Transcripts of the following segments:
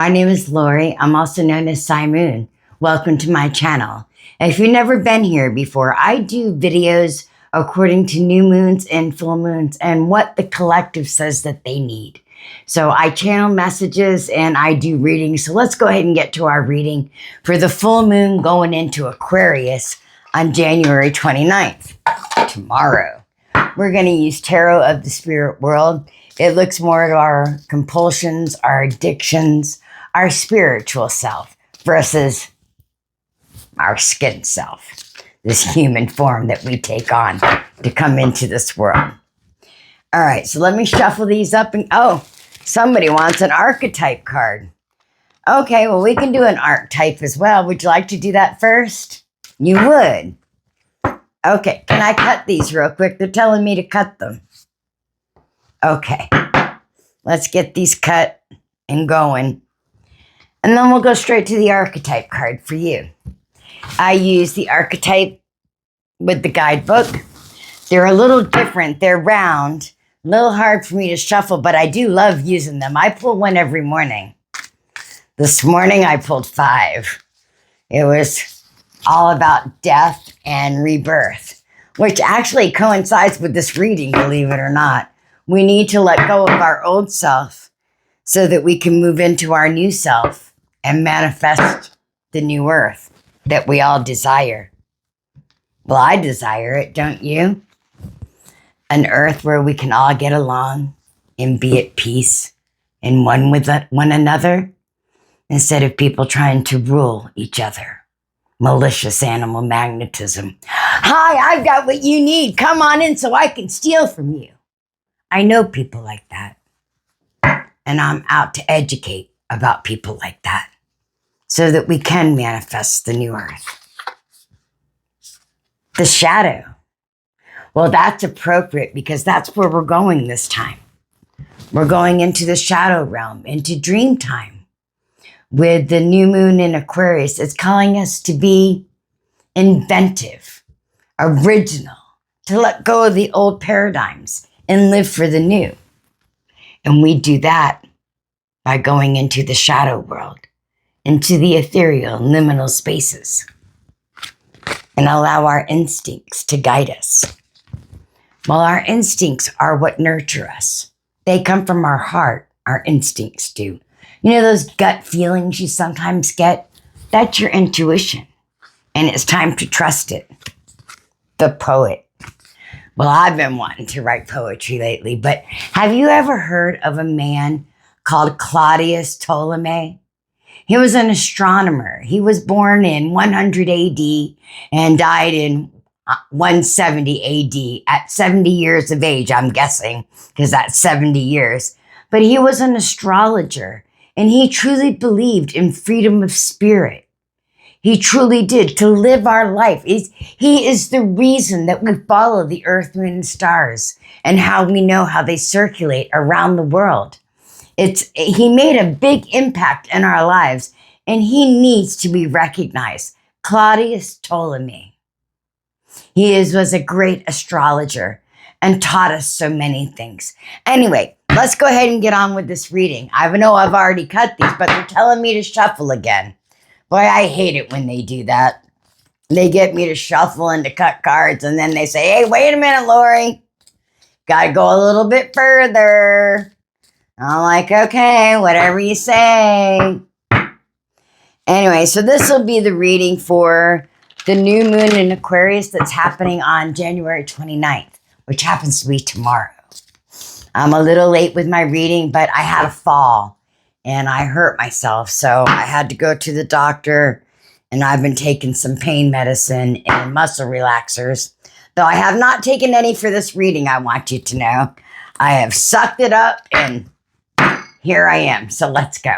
My name is Lori. I'm also known as Moon. Welcome to my channel. If you've never been here before, I do videos according to new moons and full moons and what the collective says that they need. So I channel messages and I do readings. So let's go ahead and get to our reading for the full moon going into Aquarius on January 29th, tomorrow. We're going to use Tarot of the Spirit World. It looks more at our compulsions, our addictions, our spiritual self versus our skin self, this human form that we take on to come into this world. All right, so let me shuffle these up and, oh, somebody wants an archetype card. Okay, well, we can do an archetype as well. Would you like to do that first? You would. Okay, can I cut these real quick? They're telling me to cut them. Okay, let's get these cut and going. And then we'll go straight to the archetype card for you. I use the archetype with the guidebook. They're a little different. They're round, a little hard for me to shuffle, but I do love using them. I pull one every morning. This morning I pulled 5. It was all about death and rebirth, which actually coincides with this reading, believe it or not. We need to let go of our old self so that we can move into our new self and manifest the new earth that we all desire. Well, I desire it, don't you? An earth where we can all get along and be at peace and one with one another instead of people trying to rule each other. Malicious animal magnetism. Hi, I've got what you need. Come on in so I can steal from you. I know people like that. And I'm out to educate about people like that so that we can manifest the new earth. The shadow. Well, that's appropriate because that's where we're going this time. We're going into the shadow realm, into dream time. With the new moon in Aquarius, it's calling us to be inventive, original, to let go of the old paradigms and live for the new. And we do that by going into the shadow world, into the ethereal, liminal spaces, and allow our instincts to guide us. Well, our instincts are what nurture us. They come from our heart, our instincts do. You know those gut feelings you sometimes get? That's your intuition, and it's time to trust it. The poet. Well, I've been wanting to write poetry lately, but have you ever heard of a man called Claudius Ptolemy? He was an astronomer. He was born in 100 AD and died in 170 AD at 70 years of age, I'm guessing, because that's 70 years. But he was an astrologer, and he truly believed in freedom of spirit. He truly did. To live our life. He is the reason that we follow the earth, moon, and stars and how we know how they circulate around the world. He made a big impact in our lives, and he needs to be recognized. Claudius Ptolemy. He was a great astrologer and taught us so many things. Anyway, let's go ahead and get on with this reading. I know I've already cut these, but they're telling me to shuffle again. Boy, I hate it when they do that. They get me to shuffle and to cut cards, and then they say, hey, wait a minute, Lori. Got to go a little bit further. I'm like, okay, whatever you say. Anyway, so this will be the reading for the new moon in Aquarius that's happening on January 29th, which happens to be tomorrow. I'm a little late with my reading, but I had a fall and I hurt myself. So I had to go to the doctor, and I've been taking some pain medicine and muscle relaxers. Though I have not taken any for this reading, I want you to know. I have sucked it up and here I am. So let's go.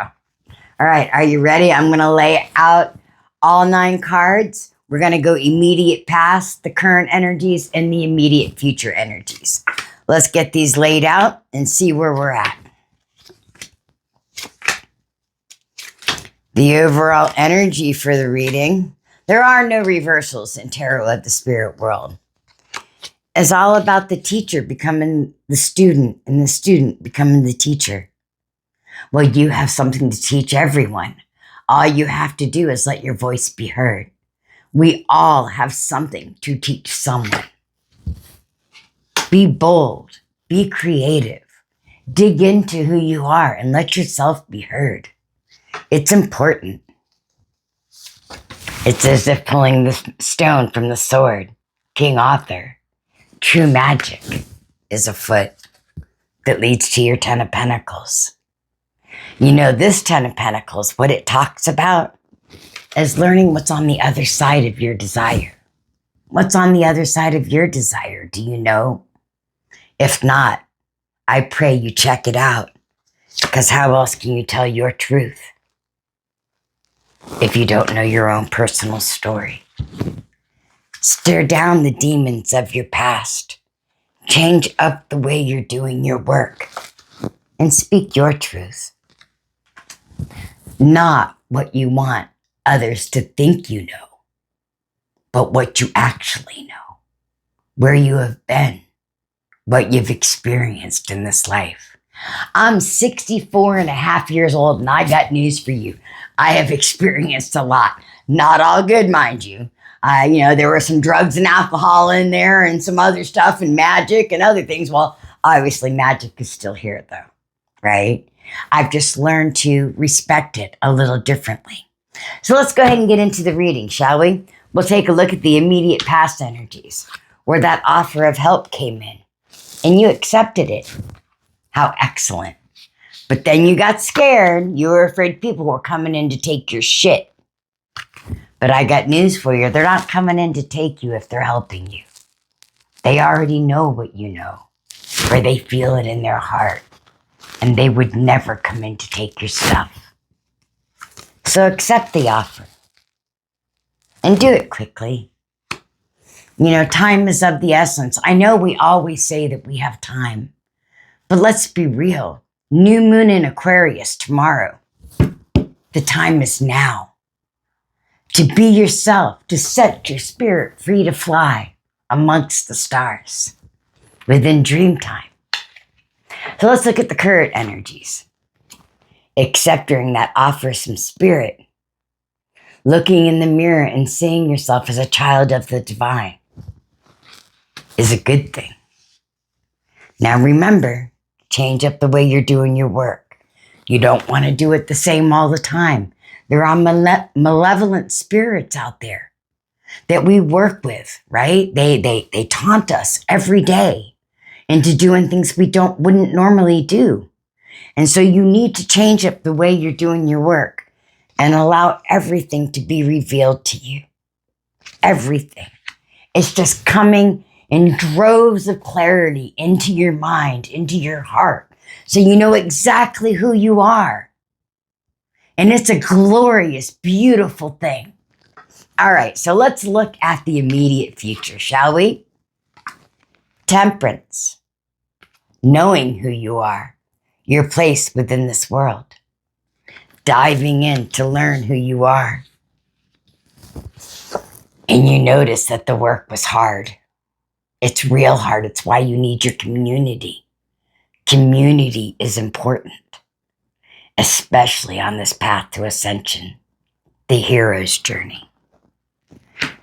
All right. Are you ready? I'm going to lay out all 9 cards. We're going to go immediate past, the current energies, and the immediate future energies. Let's get these laid out and see where we're at. The overall energy for the reading. There are no reversals in Tarot of the Spirit World. It's all about the teacher becoming the student and the student becoming the teacher. Well, you have something to teach everyone. All you have to do is let your voice be heard. We all have something to teach someone. Be bold, be creative, dig into who you are and let yourself be heard. It's important. It's as if pulling the stone from the sword. King Arthur, true magic is afoot that leads to your 10 of Pentacles. You know, this 10 of Pentacles, what it talks about is learning what's on the other side of your desire. What's on the other side of your desire? Do you know? If not, I pray you check it out, because how else can you tell your truth if you don't know your own personal story? Stare down the demons of your past. Change up the way you're doing your work and speak your truth. Not what you want others to think you know, but what you actually know, where you have been, what you've experienced in this life. I'm 64 and a half years old, and I got news for you. I have experienced a lot. Not all good, mind you. There were some drugs and alcohol in there and some other stuff and magic and other things. Well, obviously magic is still here though, right? I've just learned to respect it a little differently. So let's go ahead and get into the reading, shall we? We'll take a look at the immediate past energies where that offer of help came in and you accepted it. How excellent. But then you got scared. You were afraid people were coming in to take your shit. But I got news for you. They're not coming in to take you if they're helping you. They already know what you know, or they feel it in their heart, and they would never come in to take your stuff. So accept the offer and do it quickly. You know, time is of the essence. I know we always say that we have time, but let's be real. New moon in Aquarius tomorrow. The time is now. To be yourself, to set your spirit free to fly amongst the stars within dream time. So let's look at the current energies. Accepting that offer some spirit. Looking in the mirror and seeing yourself as a child of the divine is a good thing. Now remember, change up the way you're doing your work. You don't want to do it the same all the time. There are malevolent spirits out there that we work with, right? They taunt us every day into doing things we wouldn't normally do. And so you need to change up the way you're doing your work and allow everything to be revealed to you. Everything. It's just coming in droves of clarity into your mind, into your heart, so you know exactly who you are. And it's a glorious, beautiful thing. All right, so let's look at the immediate future, shall we? Temperance. Knowing who you are, your place within this world. Diving in to learn who you are. And you notice that the work was hard. It's real hard. It's why you need your community. Community is important, especially on this path to ascension, the hero's journey.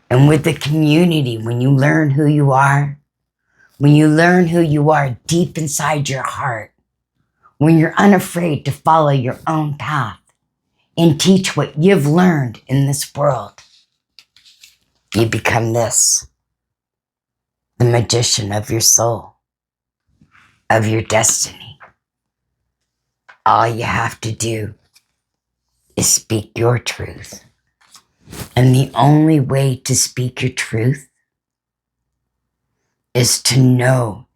And with the community, when you learn who you are, when you learn who you are deep inside your heart, when you're unafraid to follow your own path and teach what you've learned in this world, you become this, the magician of your soul, of your destiny. All you have to do is speak your truth. And the only way to speak your truth is to know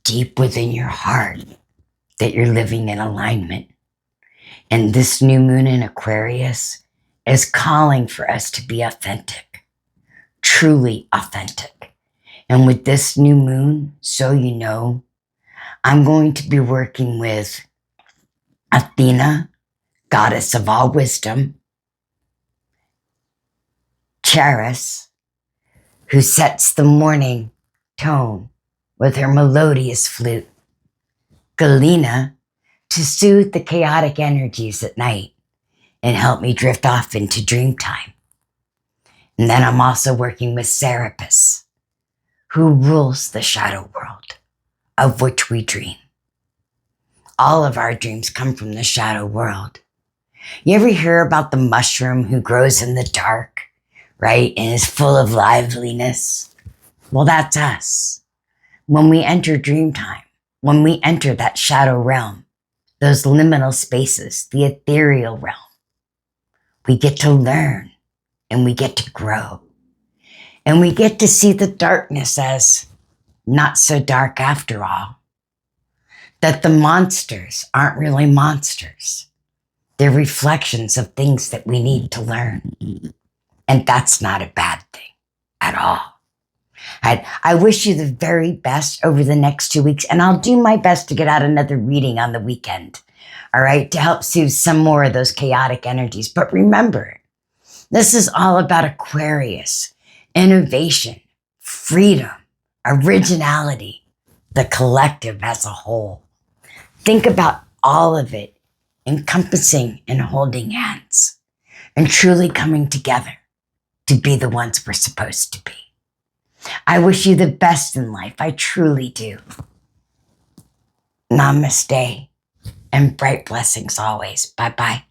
deep within your heart that you're living in alignment. And this new moon in Aquarius is calling for us to be authentic, truly authentic. And with this new moon, so you know, I'm going to be working with Athena, goddess of all wisdom, Charis, who sets the morning tone with her melodious flute, Galena, to soothe the chaotic energies at night and help me drift off into dream time. And then I'm also working with Serapis, who rules the shadow world of which we dream. All of our dreams come from the shadow world. You ever hear about the mushroom who grows in the dark, right? And is full of liveliness? Well, that's us. When we enter dream time, when we enter that shadow realm, those liminal spaces, the ethereal realm, we get to learn and we get to grow. And we get to see the darkness as not so dark after all. That the monsters aren't really monsters. They're reflections of things that we need to learn. And that's not a bad thing at all. I wish you the very best over the next 2 weeks, and I'll do my best to get out another reading on the weekend, all right, to help soothe some more of those chaotic energies. But remember, this is all about Aquarius, innovation, freedom, originality, the collective as a whole. Think about all of it encompassing and holding hands and truly coming together to be the ones we're supposed to be. I wish you the best in life. I truly do. Namaste and bright blessings always. Bye-bye.